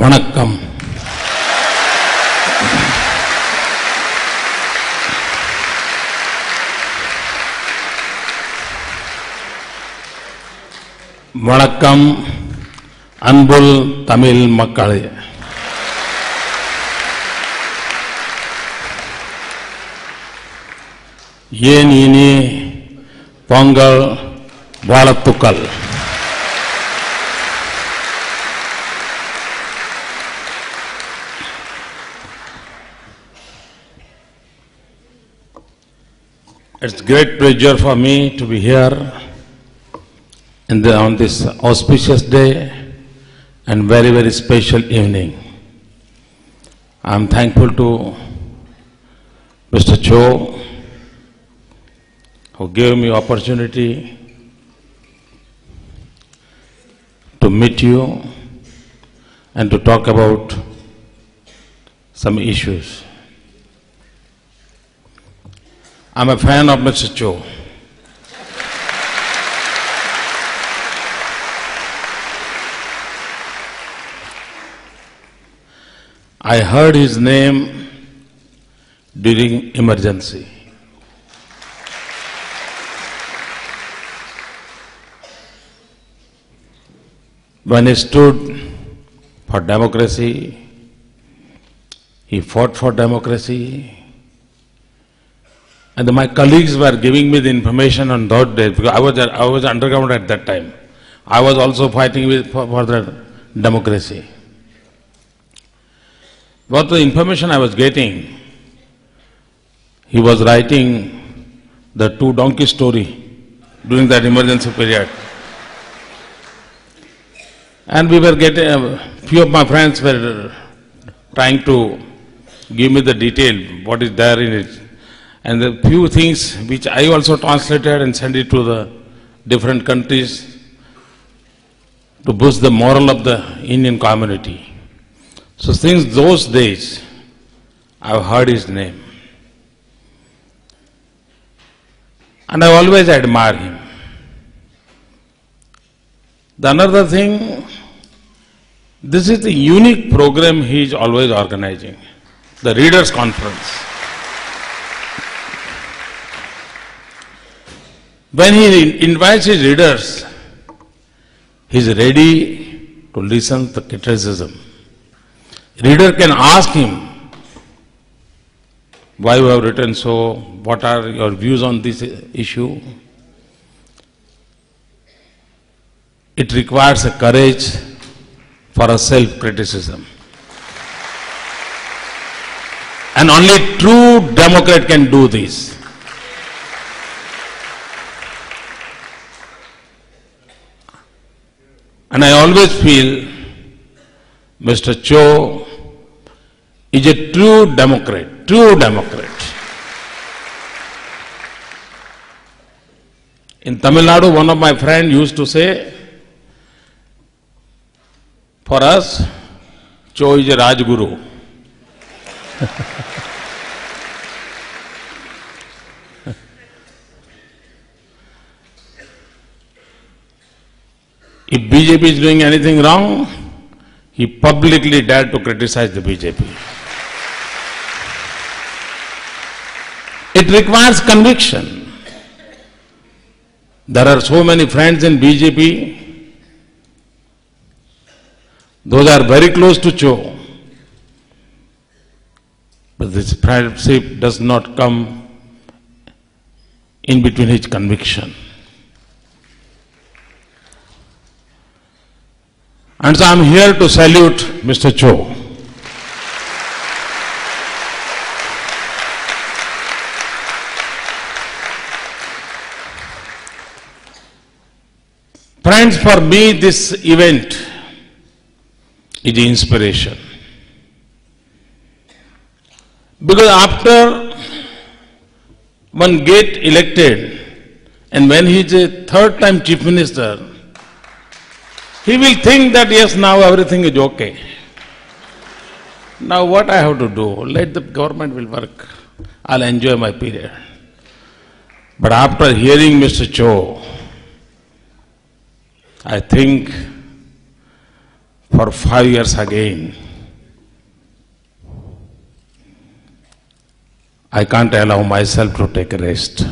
வணக்கம். வணக்கம் அன்புள் தமிழ் மக்களே. ஏன் இனி பொங்கல் வாழ்த்துக்கள். It's a great pleasure for me to be here on this auspicious day and very, very special evening. I'm thankful to Mr. Cho, who gave me opportunity to meet you and to talk about some issues. I'm a fan of Mr. Cho. I heard his name during emergency. When he stood for democracy, he fought for democracy. And my colleagues were giving me the information on that day, because I was underground at that time. I was also fighting for the democracy. What the information I was getting, he was writing the 2 donkey story during that emergency period. And we were getting, few of my friends were trying to give me the detail, what is there in it. And the few things which I also translated and sent it to the different countries to boost the moral of the Indian community. So since those days, I've heard his name. And I always admire him. The another thing, this is the unique program he is always organizing, the Readers' Conference. When he invites his readers, he is ready to listen to criticism. Reader can ask him, why you have written so, what are your views on this issue? It requires a courage for a self-criticism. And only true democrat can do this. And I always feel Mr. Cho is a true democrat, true democrat. In Tamil Nadu, one of my friends used to say, for us, Cho is a Rajguru. If BJP is doing anything wrong, he publicly dared to criticize the BJP. It requires conviction. There are so many friends in BJP. Those are very close to Cho. But this friendship does not come in between his conviction. And so I am here to salute Mr. Cho. Friends, for me this event is inspiration. Because after one gets elected and when he is a 3rd time chief minister, he will think that yes, now everything is okay. Now what I have to do? Let the government will work. I'll enjoy my period. But after hearing Mr. Cho, I think for 5 years again. I can't allow myself to take a rest.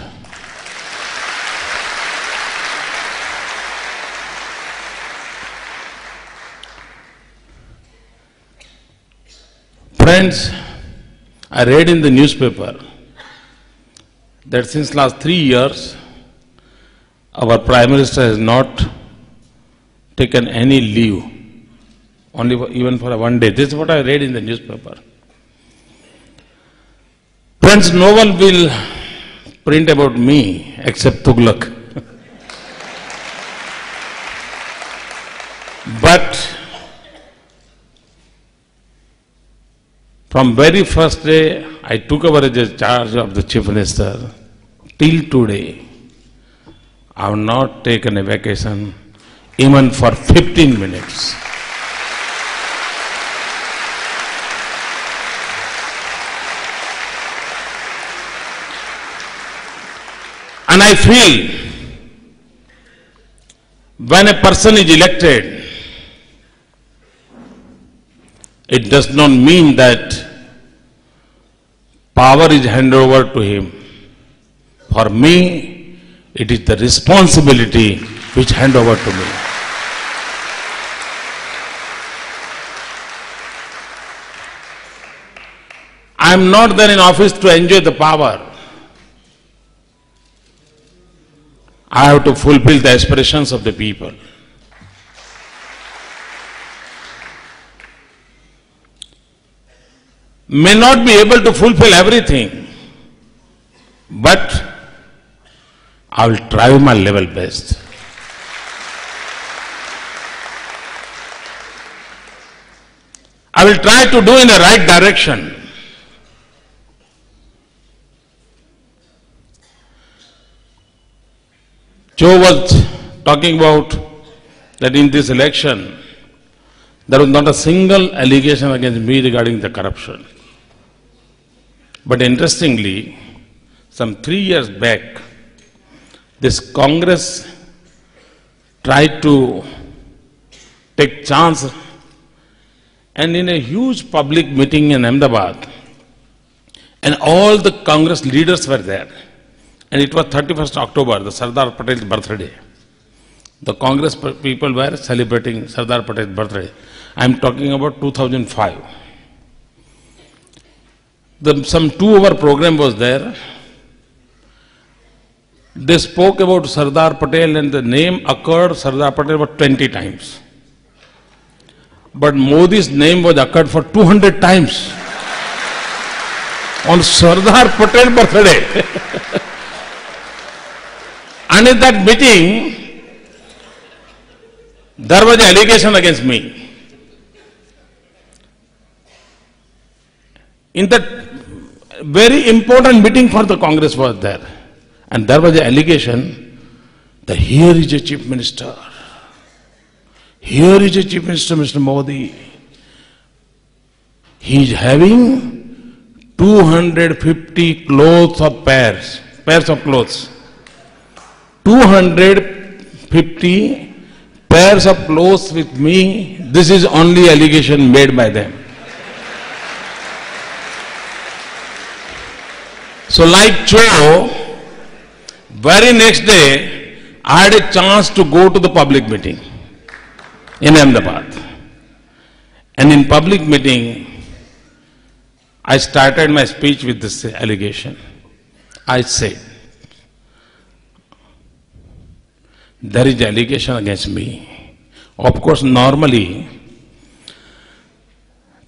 Friends, I read in the newspaper that since last 3 years, our Prime Minister has not taken any leave, even for 1 day. This is what I read in the newspaper. Friends, no one will print about me except Tughlaq. But from very first day I took over the charge of the Chief Minister till today, I have not taken a vacation even for 15 minutes. And I feel when a person is elected, it does not mean that power is handed over to him. For me, it is the responsibility which hand over to me. I am not there in office to enjoy the power. I have to fulfill the aspirations of the people. May not be able to fulfill everything, but I will try my level best. I will try to do in the right direction. Joe was talking about that in this election, there was not a single allegation against me regarding the corruption. But interestingly, some 3 years back, this Congress tried to take chance, and in a huge public meeting in Ahmedabad, and all the Congress leaders were there, and it was 31st October, the Sardar Patel's birthday. The Congress people were celebrating Sardar Patel's birthday. I am talking about 2005. Some 2-hour program was there. They spoke about Sardar Patel and the name occurred Sardar Patel about 20 times. But Modi's name was occurred for 200 times on Sardar Patel's birthday. And in that meeting, there was an allegation against me. In that very important meeting for the Congress was there. And there was an allegation that here is a Chief Minister. Here is a Chief Minister, Mr. Modi. He is having 250 clothes of pairs of clothes. 250 pairs of clothes with me. This is only allegation made by them. So like Joe, very next day, I had a chance to go to the public meeting in Ahmedabad. And in public meeting, I started my speech with this allegation. I said, there is an allegation against me. Of course, normally,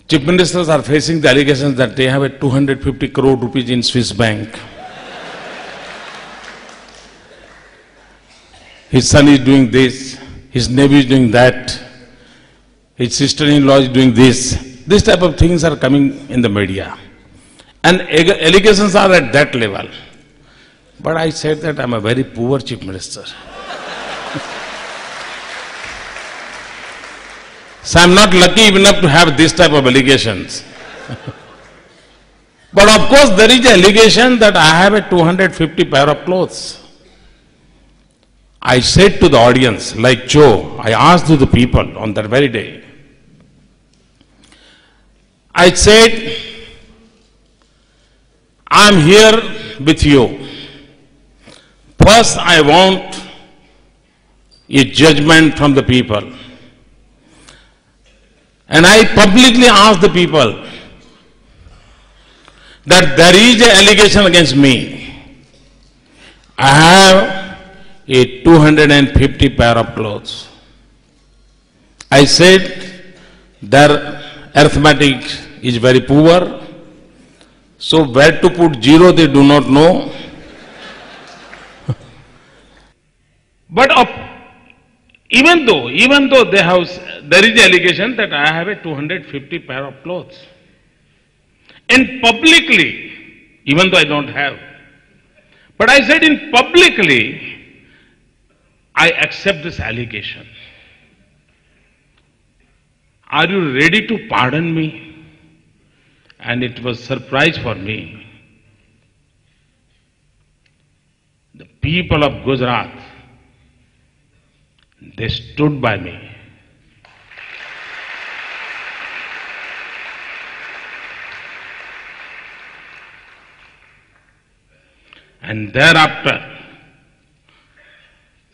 Chief Ministers are facing the allegations that they have a 250 crore rupees in Swiss bank. His son is doing this, his nephew is doing that, his sister-in-law is doing this. This type of things are coming in the media. And allegations are at that level. But I said that I'm a very poor Chief Minister. So I'm not lucky enough to have this type of allegations. But of course there is an allegation that I have a 250 pair of clothes. I said to the audience, like Joe, I asked to the people on that very day, I said, I'm here with you. First, I want a judgment from the people. And I publicly asked the people that there is an allegation against me. I have a 250 pair of clothes. I said their arithmetic is very poor, so where to put zero they do not know. But even though there is allegation that I have a 250 pair of clothes, and publicly, even though I don't have, but I said in publicly, I accept this allegation. Are you ready to pardon me? And it was a surprise for me. The people of Gujarat, they stood by me. And thereafter,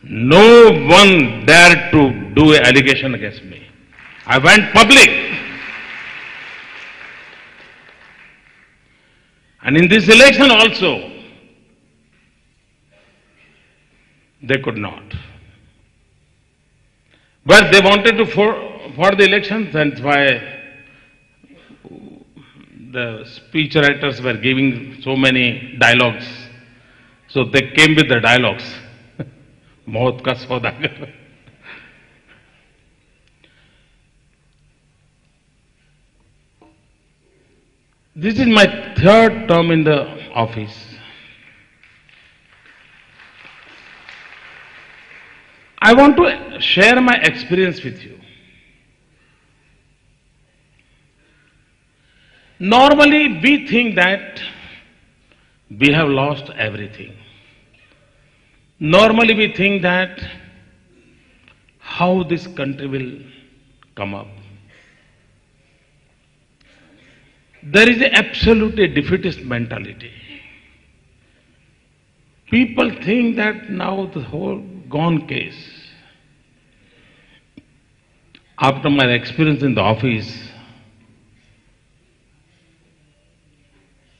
no one dared to do an allegation against me. I went public. And in this election also, they could not. But they wanted to for the elections, that's why the speech writers were giving so many dialogues. So they came with the dialogues. Maut ka saudagar. This is my third term in the office. I want to share my experience with you. Normally, we think that we have lost everything. Normally, we think that how this country will come up. There is absolutely defeatist mentality. People think that now the whole gone case. After my experience in the office,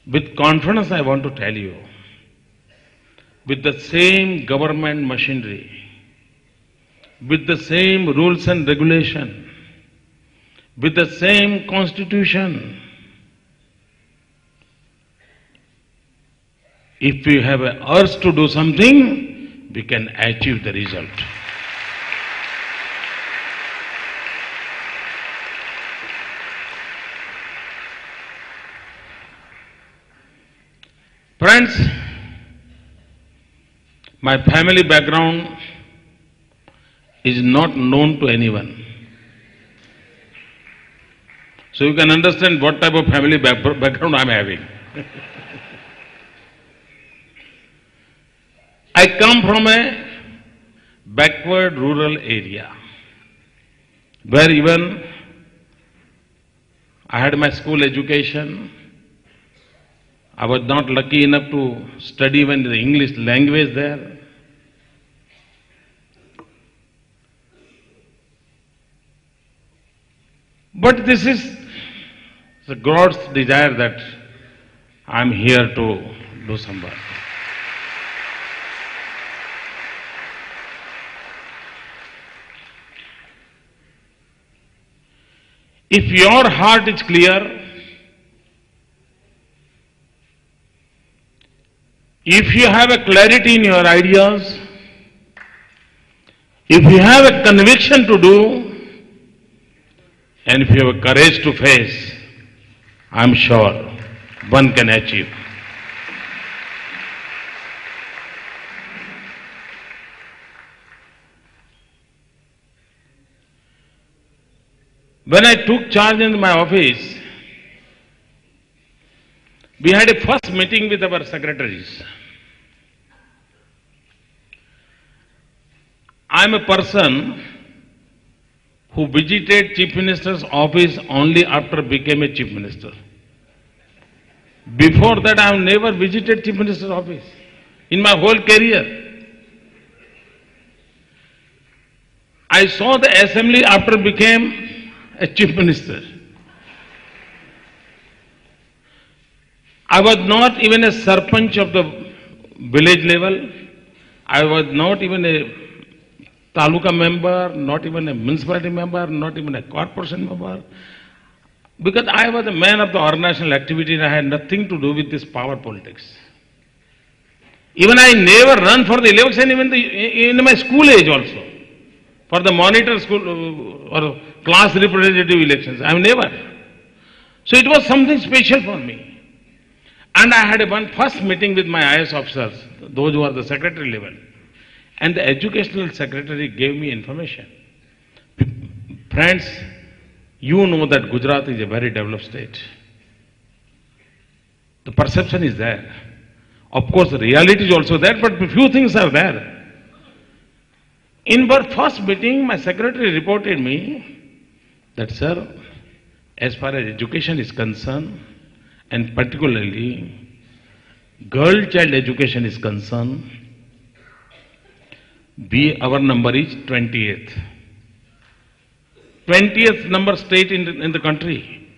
with confidence I want to tell you, with the same government machinery, with the same rules and regulation, with the same constitution, if we have an urge to do something, we can achieve the result. Friends, my family background is not known to anyone. So you can understand what type of family background I'm having. I come from a backward rural area where even I had my school education. I was not lucky enough to study even the English language there. But this is the God's desire that I'm here to do some work. If your heart is clear, if you have a clarity in your ideas, if you have a conviction to do, and if you have a courage to face, I'm sure one can achieve. When I took charge in my office, we had a first meeting with our secretaries. I'm a person who visited Chief Minister's office only after became a Chief Minister. Before that, I have never visited Chief Minister's office in my whole career. I saw the assembly after became a Chief Minister. I was not even a sarpanch of the village level. I was not even a taluka member, not even a municipality member, not even a corporation member. Because I was a man of the organizational activity and I had nothing to do with this power politics. Even I never run for the election, even in my school age also. For the monitor school or class representative elections. I have never. So it was something special for me. And I had one first meeting with my IAS officers, those who are the secretary level. And the educational secretary gave me information. Friends, you know that Gujarat is a very developed state. The perception is there. Of course, the reality is also there, but few things are there. In our first meeting, my secretary reported me that, sir, as far as education is concerned, and particularly girl child education is concerned, our number is 20th. 20th number state in the country.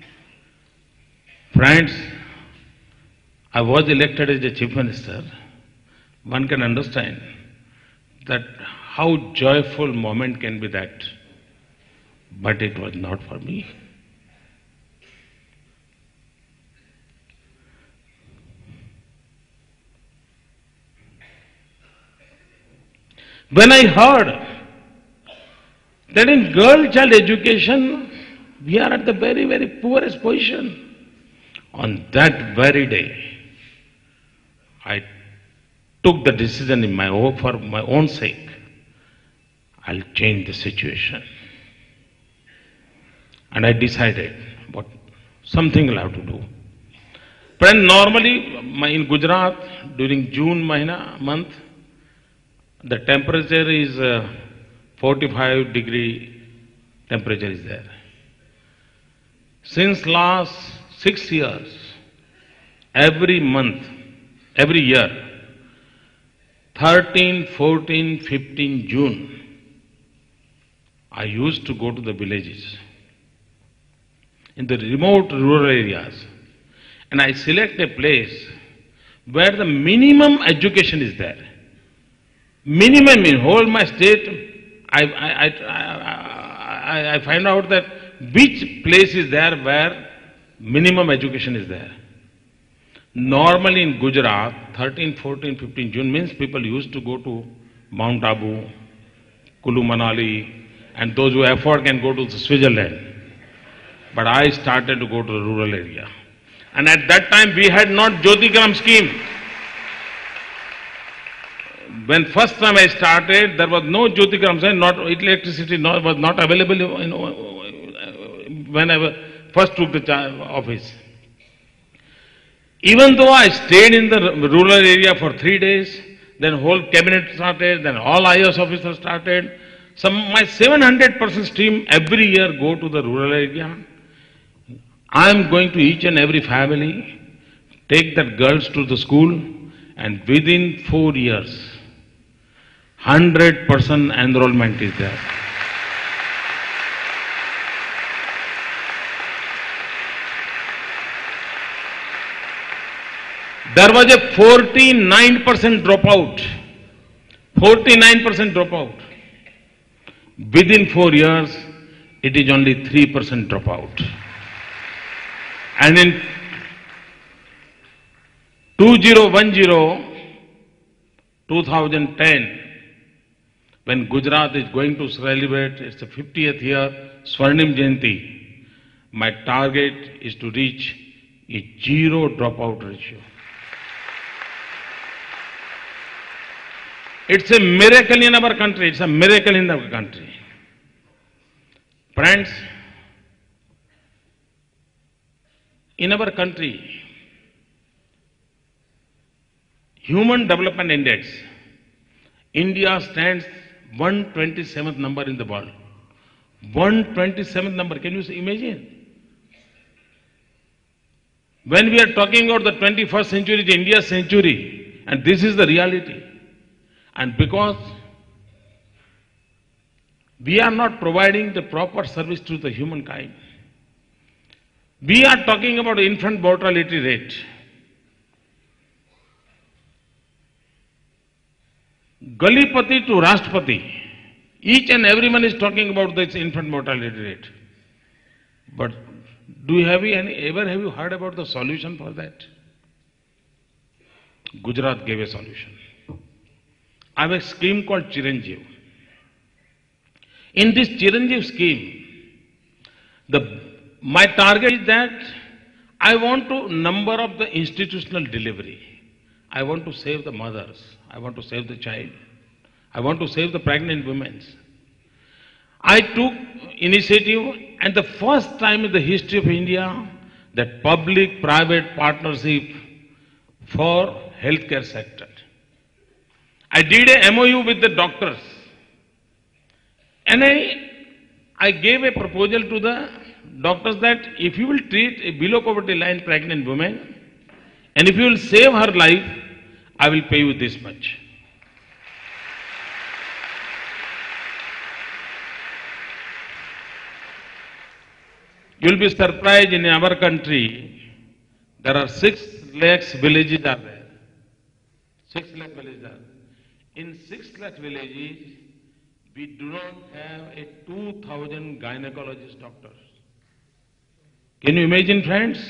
Friends, I was elected as a Chief Minister. One can understand that how joyful moment can be that. But it was not for me. When I heard that in girl child education, we are at the very, very poorest position, on that very day, I took the decision for my own sake. I'll change the situation. And I decided what something I'll have to do. But normally in Gujarat during June month, the temperature is 45-degree temperature is there. Since last 6 years, every month, every year, 13, 14, 15 June, I used to go to the villages, in the remote rural areas, and I select a place where the minimum education is there. Minimum in whole my state, I find out that which place is there where minimum education is there. Normally in Gujarat, 13, 14, 15 June means people used to go to Mount Abu, Kulu Manali, and those who afford can go to Switzerland. But I started to go to the rural area. And at that time we had not Jyotigram scheme. When first time I started, there was no Jyotigram scheme, not electricity was not available when I first took the office. Even though I stayed in the rural area for 3 days, then whole cabinet started, then all IAS officers started. My 700% team every year go to the rural area. I am going to each and every family, take that girls to the school, and within 4 years, 100% enrollment is there. There was a 49% dropout. 49% dropout. Within 4 years, it is only 3% dropout. And in 2010, when Gujarat is going to celebrate its 50th year Swarnim Jayanti, my target is to reach a 0 dropout ratio. It's a miracle in our country. It's a miracle in our country. Friends, in our country, Human Development Index, India stands 127th number in the world. 127th number. Can you imagine? When we are talking about the 21st century, the India's century, and this is the reality. And because we are not providing the proper service to the humankind, we are talking about infant mortality rate. Galipati to Rashtrapati, each and everyone is talking about this infant mortality rate. But do you have you heard about the solution for that? Gujarat gave a solution. I have a scheme called Chiranjeev. In this Chiranjeev scheme, my target is that I want to number up the institutional delivery. I want to save the mothers. I want to save the child. I want to save the pregnant women. I took initiative, and the first time in the history of India that public-private partnership for healthcare sector. I did a MOU with the doctors, and I gave a proposal to the doctors that if you will treat a below poverty line pregnant woman, and if you will save her life, I will pay you this much. You will be surprised, in our country, there are 6 lakhs villages are there. 6 lakh villages are. In 6 lakh villages, we do not have a 2,000 gynecologist doctors. Can you imagine, friends?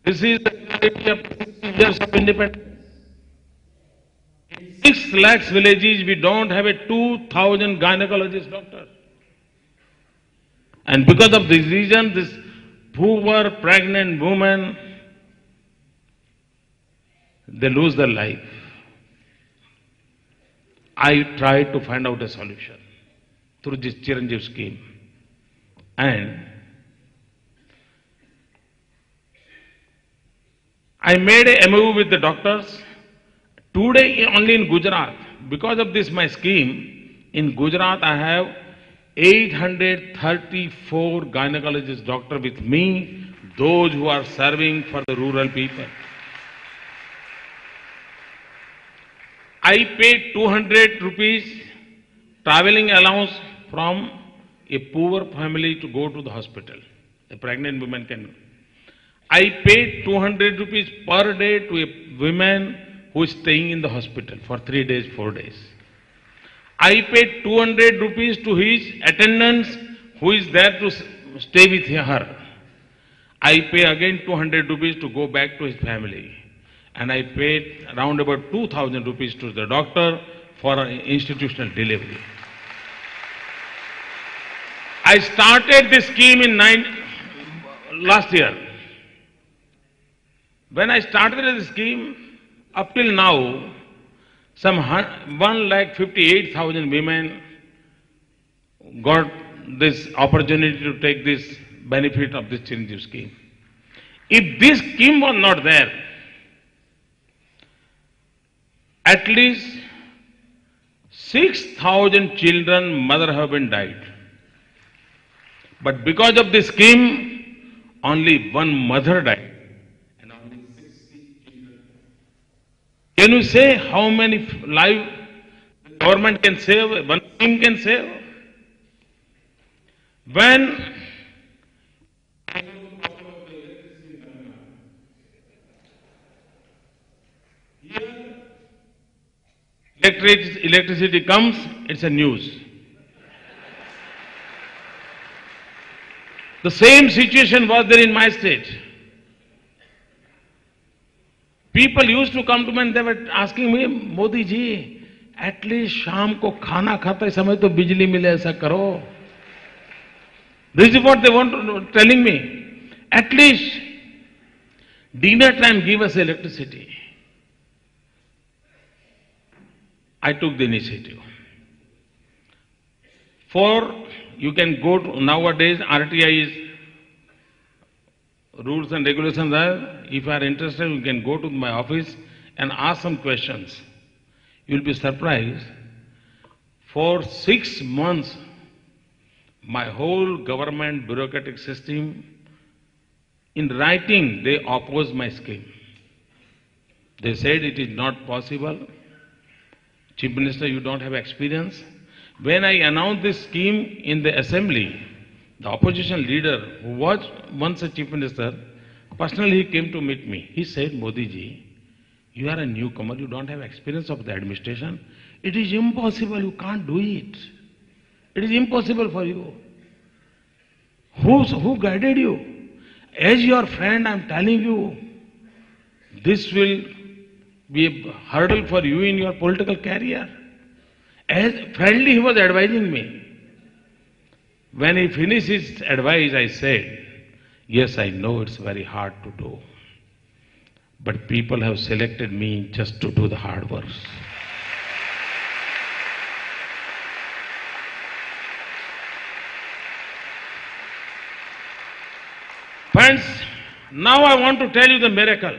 This is the reality of 60 years of independence. In 6 lakhs villages, we don't have a 2,000 gynecologist doctors. And because of this reason, this poor pregnant woman, they lose their life. I tried to find out a solution through this Chiranjeev scheme. And I made a MOU with the doctors. Today, only in Gujarat, because of this my scheme, in Gujarat I have 834 gynecologist doctors with me, those who are serving for the rural people. I paid 200 rupees traveling allowance from a poor family to go to the hospital. A pregnant woman can. I paid 200 rupees per day to a woman who is staying in the hospital for 3 days, 4 days. I paid 200 rupees to his attendants who is there to stay with her. I pay again 200 rupees to go back to his family. And I paid around about 2,000 rupees to the doctor for an institutional delivery. I started this scheme in last year. When I started the scheme, up till now, some 1,58,000 women got this opportunity to take this benefit of this Chiranjeev scheme. If this scheme was not there, at least 6,000 children, mother have been died. But because of this scheme, only one mother died. And only 60 children. Can you say how many lives the government can save, one scheme can save? When electricity comes, it's a news. The same situation was there in my state. People used to come to me and they were asking me, Modi ji, at least शाम को खाना खाते समय तो बिजली मिले ऐसा करो. This is what they want to telling me. At least dinner time give us electricity. I took the initiative. You can go to, nowadays RTI's rules and regulations are, if you are interested, you can go to my office and ask some questions. You will be surprised. For 6 months, my whole government bureaucratic system, in writing, they opposed my scheme. They said it is not possible. Chief Minister, you don't have experience. When I announced this scheme in the assembly, the opposition leader, who was once a Chief Minister, personally he came to meet me. He said, Modi ji, you are a newcomer, you don't have experience of the administration. It is impossible, you can't do it. It is impossible for you. Who guided you? As your friend, I am telling you, this will be a hurdle for you in your political career. As friendly, he was advising me. When he finished his advice, I said, yes, I know it's very hard to do. But people have selected me just to do the hard work. Friends, now I want to tell you the miracle.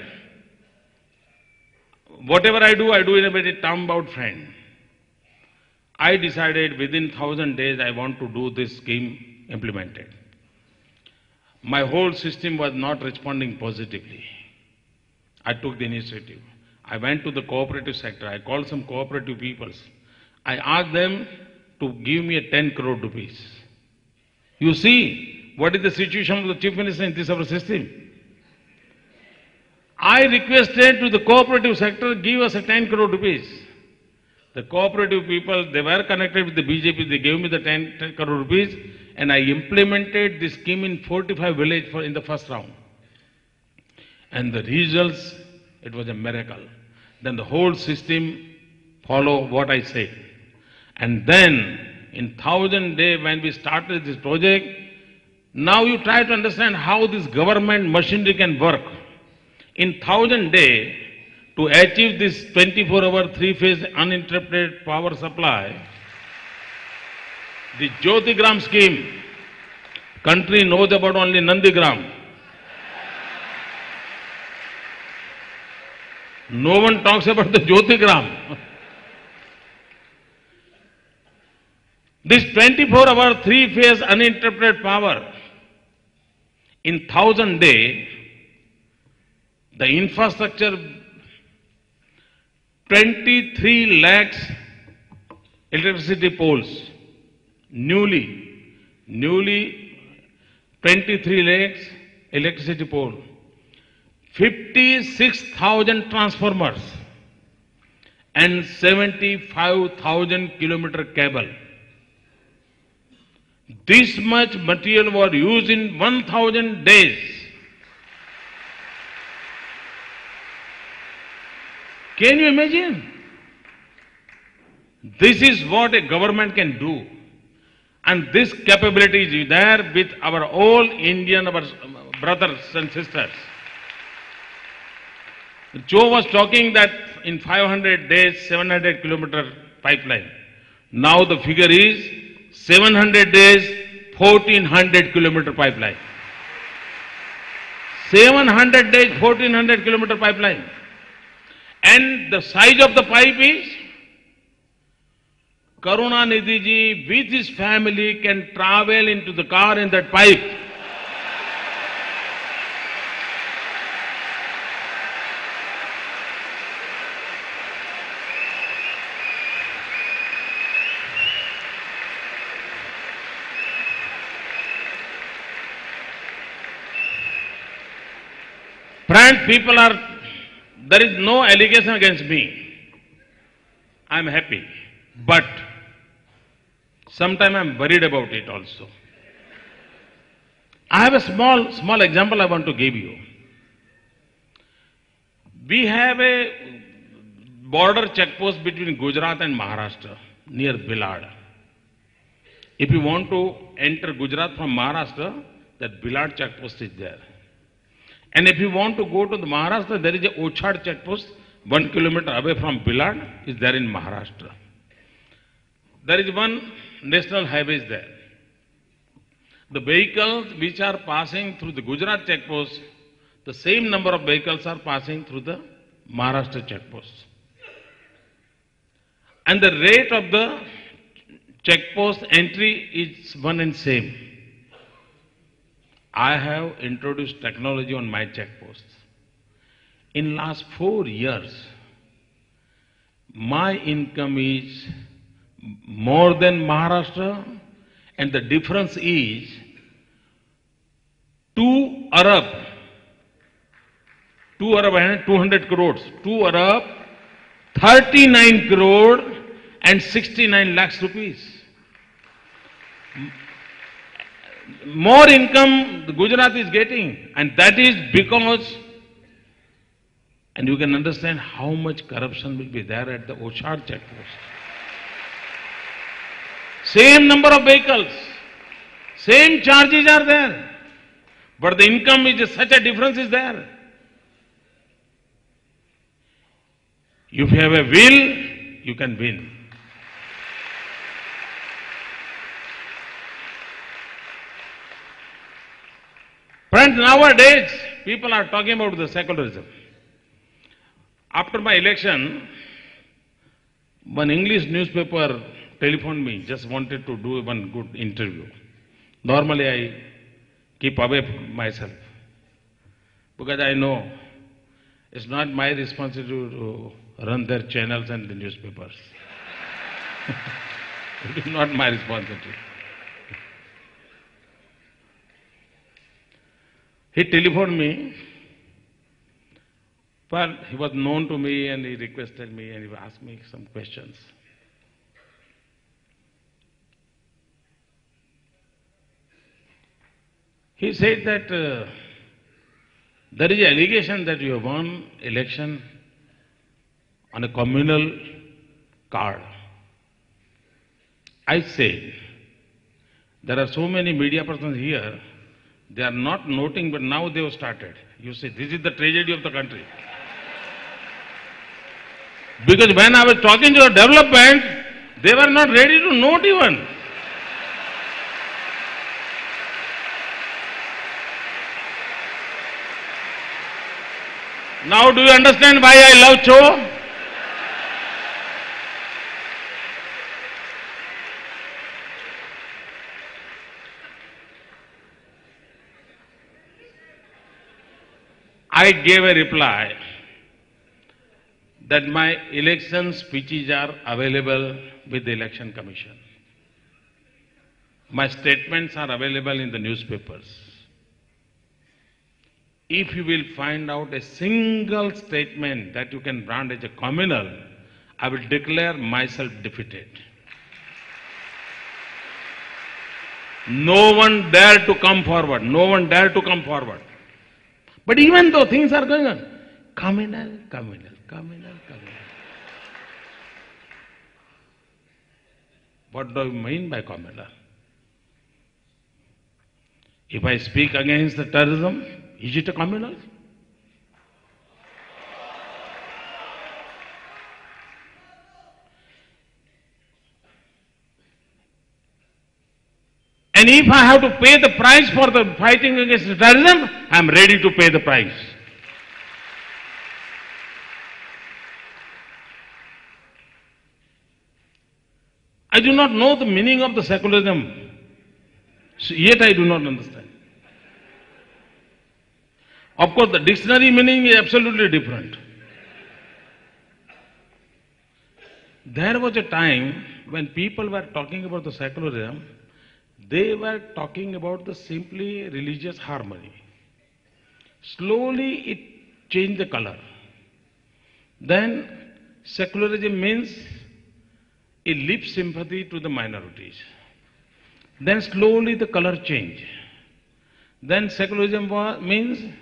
Whatever I do in a very term-bound friend. I decided within 1,000 days I want to do this scheme implemented. My whole system was not responding positively. I took the initiative. I went to the cooperative sector. I called some cooperative peoples. I asked them to give me a 10 crore rupees. You see, what is the situation of the Chief Minister in this our system? I requested to the cooperative sector, give us a 10 crore rupees. The cooperative people, they were connected with the BJP, they gave me the 10 crore rupees, and I implemented this scheme in 45 villages in the first round. And the results, it was a miracle. Then the whole system followed what I said. And then, in 1,000 days, when we started this project, now you try to understand how this government machinery can work. In 1,000 days, to achieve this 24-hour, 3-phase uninterrupted power supply, the Jyotigram scheme, country knows about only Nandigram. No one talks about the Jyotigram. This 24-hour, 3-phase uninterrupted power, in 1,000 days, the infrastructure, 23 lakhs electricity poles, newly 23 lakhs electricity pole, 56,000 transformers and 75,000 kilometer cable. This much material was used in 1,000 days. Can you imagine? This is what a government can do. And this capability is there with our all Indian our brothers and sisters. Joe was talking that in 500 days, 700 kilometer pipeline. Now the figure is 700 days, 1,400 kilometer pipeline. 700 days, 1,400 kilometer pipeline. And the size of the pipe is, Karunanidhi ji with his family can travel into the car in that pipe. Friends, people are, there is no allegation against me. I am happy. But sometimes I am worried about it also. I have a small example I want to give you. We have a border checkpost between Gujarat and Maharashtra near Bilad. If you want to enter Gujarat from Maharashtra, that Bilad checkpost is there. And if you want to go to the Maharashtra, there is a Ochad checkpost, 1 kilometer away from Bilad, is there in Maharashtra. There is one national highway there. The vehicles which are passing through the Gujarat checkpost, the same number of vehicles are passing through the Maharashtra checkpost. And the rate of the check post entry is one and same. I have introduced technology on my check posts. In last 4 years, my income is more than Maharashtra, and the difference is 2 Arab, 200 crores, 2 Arab, 39 crore and 69 lakhs rupees. More income the Gujarat is getting, and that is because, and you can understand how much corruption will be there at the Oshar checkpost. Same number of vehicles, same charges are there, but the income is such a difference is there. If you have a will, you can win. Friends, nowadays, people are talking about the secularism. After my election, one English newspaper telephoned me, just wanted to do one good interview. Normally, I keep away from myself, because I know it's not my responsibility to run their channels and the newspapers. It is not my responsibility. He telephoned me, but he was known to me and he requested me and he asked me some questions. He said that there is an allegation that you have won election on a communal card. I said, there are so many media persons here, they are not noting, but now they have started. You see, this is the tragedy of the country. Because when I was talking to the development, they were not ready to note even. Now do you understand why I love Cho? I gave a reply that my election speeches are available with the Election Commission. My statements are available in the newspapers. If you will find out a single statement that you can brand as a communal, I will declare myself defeated. No one dare to come forward. No one dare to come forward. But even though things are going on, communal. What do you mean by communal? If I speak against the terrorism, is it a communal? And if I have to pay the price for the fighting against the terrorism, I am ready to pay the price. I do not know the meaning of the secularism, yet I do not understand. Of course, the dictionary meaning is absolutely different. There was a time when people were talking about the secularism, they were talking about the simply religious harmony. Slowly it changed the color. Then secularism means a lip sympathy to the minorities. Then slowly the color changed. Then secularism means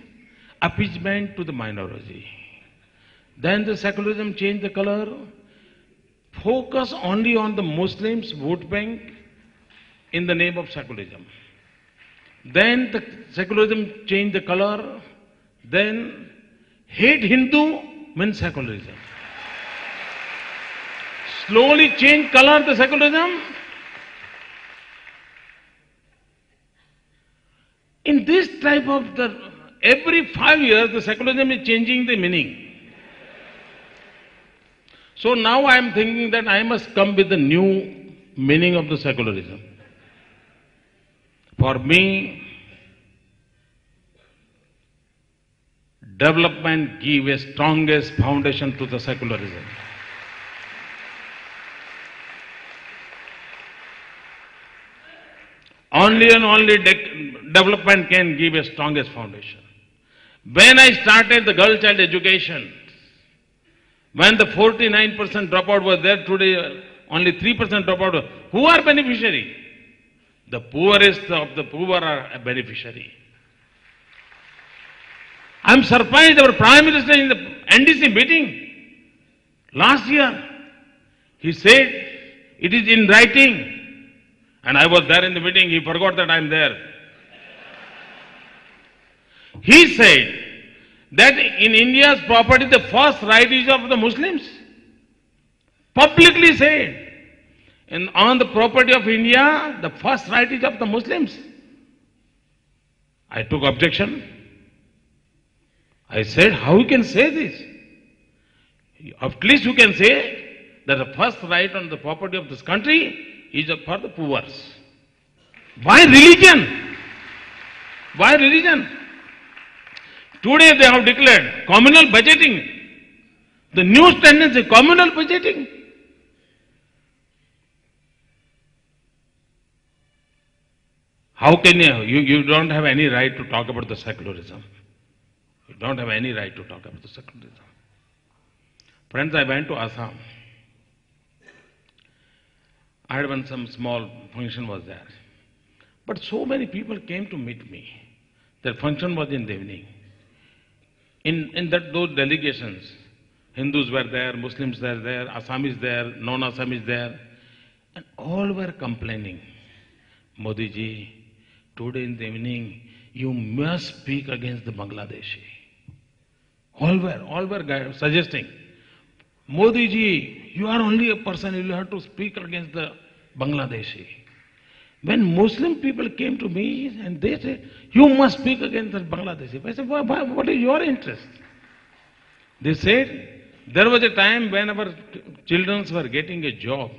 appeasement to the minority. Then the secularism changed the color, focus only on the Muslims vote bank in the name of secularism. Then the secularism changed the color, then hate Hindu means secularism. Slowly change color the secularism. In this type of every 5 years the secularism is changing the meaning. So now I am thinking that I must come with a new meaning of the secularism. For me, development gives a strongest foundation to the secularism. Only and only development can give a strongest foundation. When I started the girl child education, when the 49% dropout was there, today only 3% dropout, who are beneficiary? The poorest of the poor are a beneficiary. I'm surprised our Prime Minister in the NDC meeting last year, he said it is in writing. And I was there in the meeting, he forgot that I'm there. He said that in India's property, the first right is of the Muslims. Publicly said. And on the property of India, the first right is of the Muslims. I took objection. I said, how you can say this? At least you can say that the first right on the property of this country is for the poor. Why religion? Why religion? Today they have declared communal budgeting. The new tendency, communal budgeting. How can you don't have any right to talk about the secularism. You don't have any right to talk about the secularism. Friends, I went to Assam. I had some small function was there. But so many people came to meet me. That function was in the evening. In those delegations, Hindus were there, Muslims were there, Assamese there, non-Assamese there, and all were complaining. Modi ji, today in the evening, you must speak against the Bangladeshi. All were suggesting, Modi ji, you are only a person, you have to speak against the Bangladeshi. When Muslim people came to me and they said, you must speak against the Bangladeshi. I said, what is your interest? They said, there was a time when our children were getting a job.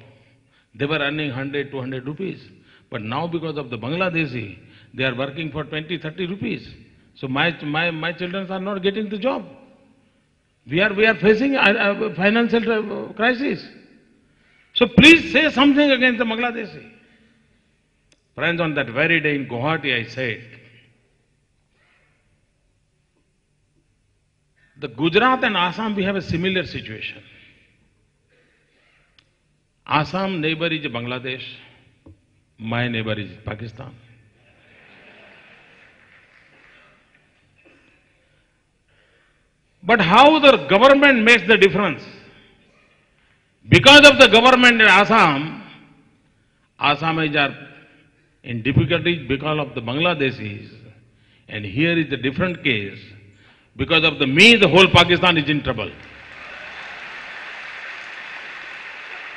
They were earning 100, 200 rupees. But now because of the Bangladeshi, they are working for 20, 30 rupees. So my children are not getting the job. We are facing a financial crisis. So please say something against the Bangladeshi. Friends, on that very day in Guwahati, I said, the Gujarat and Assam, we have a similar situation. Assam neighbor is Bangladesh. My neighbor is Pakistan. But how the government makes the difference? Because of the government in Assam, Assamese are in difficulties because of the Bangladeshis. And here is a different case. Because of the whole Pakistan is in trouble.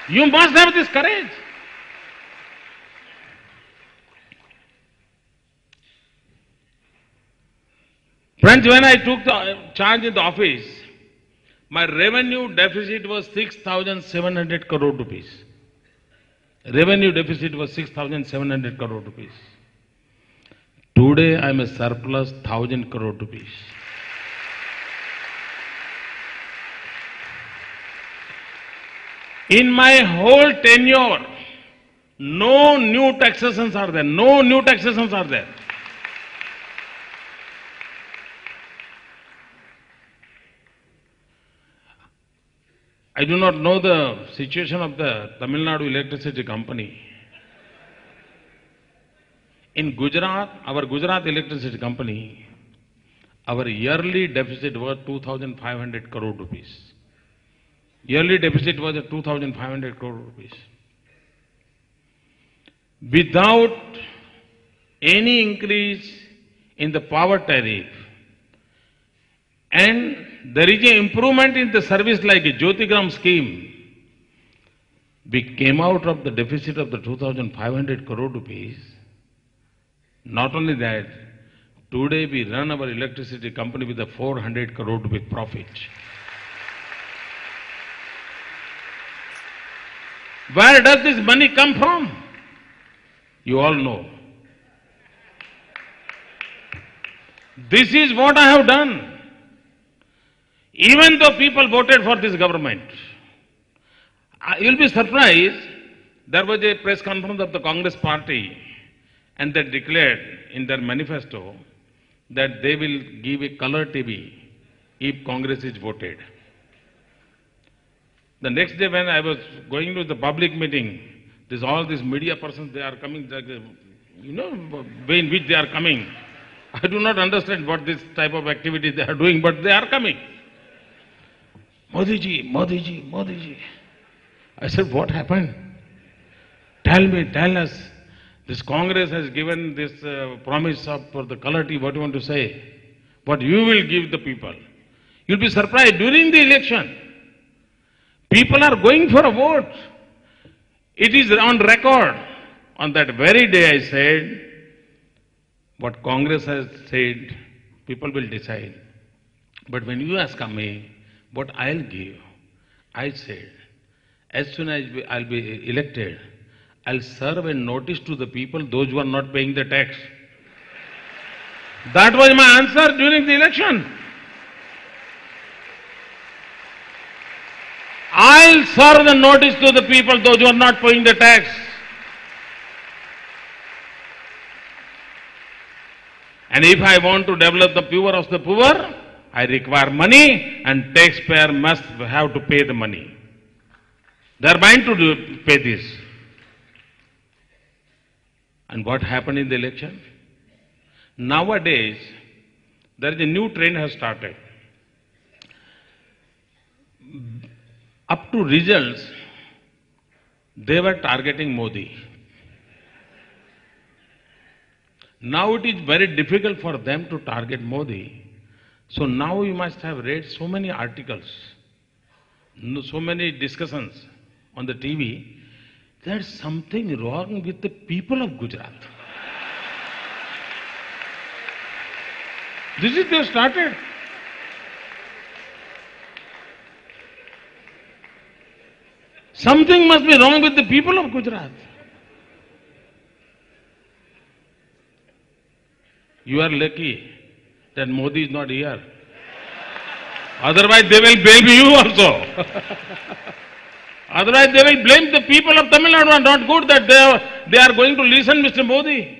You must have this courage. Friends, when I took the charge in the office, my revenue deficit was 6,700 crore rupees. Revenue deficit was 6,700 crore rupees. Today I am a surplus 1,000 crore rupees. In my whole tenure, no new taxations are there. No new taxations are there. I do not know the situation of the Tamil Nadu Electricity Company. In Gujarat, our Gujarat Electricity Company, our yearly deficit was 2,500 crore rupees. Yearly deficit was 2,500 crore rupees. Without any increase in the power tariff, and there is an improvement in the service like a Jyotigram scheme, we came out of the deficit of the 2,500 crore rupees. Not only that, today we run our electricity company with a 400 crore rupee profit. Where does this money come from? You all know. This is what I have done. Even though people voted for this government, you'll be surprised, there was a press conference of the Congress party and they declared in their manifesto that they will give a color TV if Congress is voted. The next day when I was going to the public meeting, all these media persons, they are coming, you know, way in which they are coming. I do not understand what this type of activity they are doing, but they are coming. Modi ji, Modi ji, Modi ji. I said, what happened? Tell me, tell us. This Congress has given this promise for the color TV. What do you want to say? What you will give the people? You'll be surprised. During the election, people are going for a vote. It is on record. On that very day I said, what Congress has said, people will decide. But when you ask me what I'll give, I said, as soon as I'll be elected, I'll serve a notice to the people, those who are not paying the tax. That was my answer during the election. I'll serve the notice to the people, those who are not paying the tax. And if I want to develop the poor of the poor, I require money and taxpayer must have to pay the money. They are bound to pay this. And what happened in the election? Nowadays, there is a new trend has started. Up to results, they were targeting Modi. Now it is very difficult for them to target Modi. So now you must have read so many articles, so many discussions on the TV. There's something wrong with the people of Gujarat. This is they started. Something must be wrong with the people of Gujarat. You are lucky that Modi is not here. Otherwise they will blame you also. Otherwise they will blame the people of Tamil Nadu are not good that they are going to listen Mr. Modi.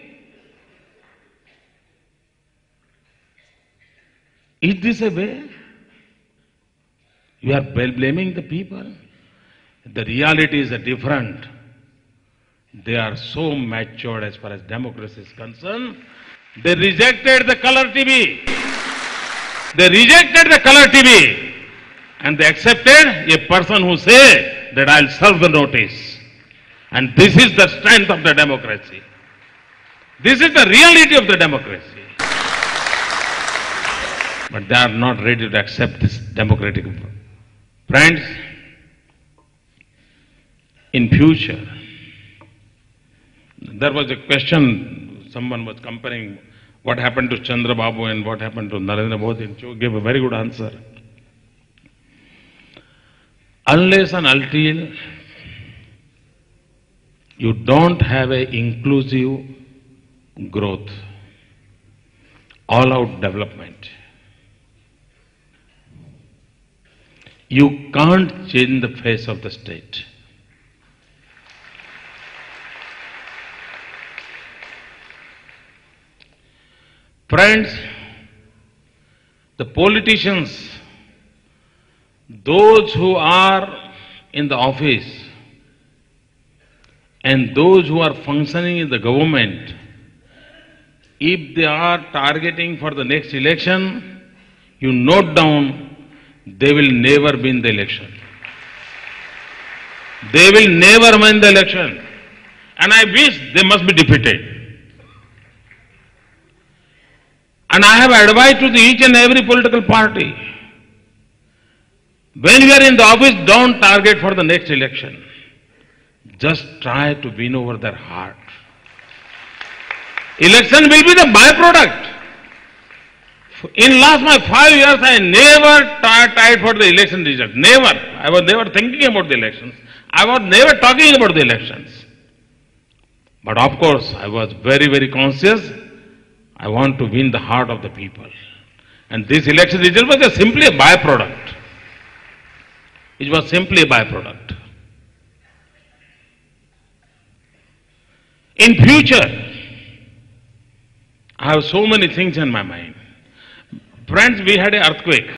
Is this a way? You are blaming the people. The reality is different. They are so matured as far as democracy is concerned. They rejected the color TV. They rejected the color TV. And they accepted a person who says that I'll serve the notice. And this is the strength of the democracy. This is the reality of the democracy. But they are not ready to accept this democratic. Friends, in future, there was a question, someone was comparing what happened to Chandra Babu and what happened to Narendra Modi, and Joe gave a very good answer. Unless and until you don't have an inclusive growth, all-out development, you can't change the face of the state. Friends, the politicians, those who are in the office and those who are functioning in the government, if they are targeting for the next election, you note down, they will never win the election. They will never win the election. And I wish they must be defeated. And I have advised to each and every political party, when you are in the office, don't target for the next election. Just try to win over their heart. Election will be the byproduct. In last my 5 years, I never tried for the election result. Never. I was never thinking about the elections. I was never talking about the elections. But of course, I was very, very conscious. I want to win the heart of the people. And this election result was simply a byproduct. It was simply a byproduct. In future, I have so many things in my mind. Friends, we had an earthquake.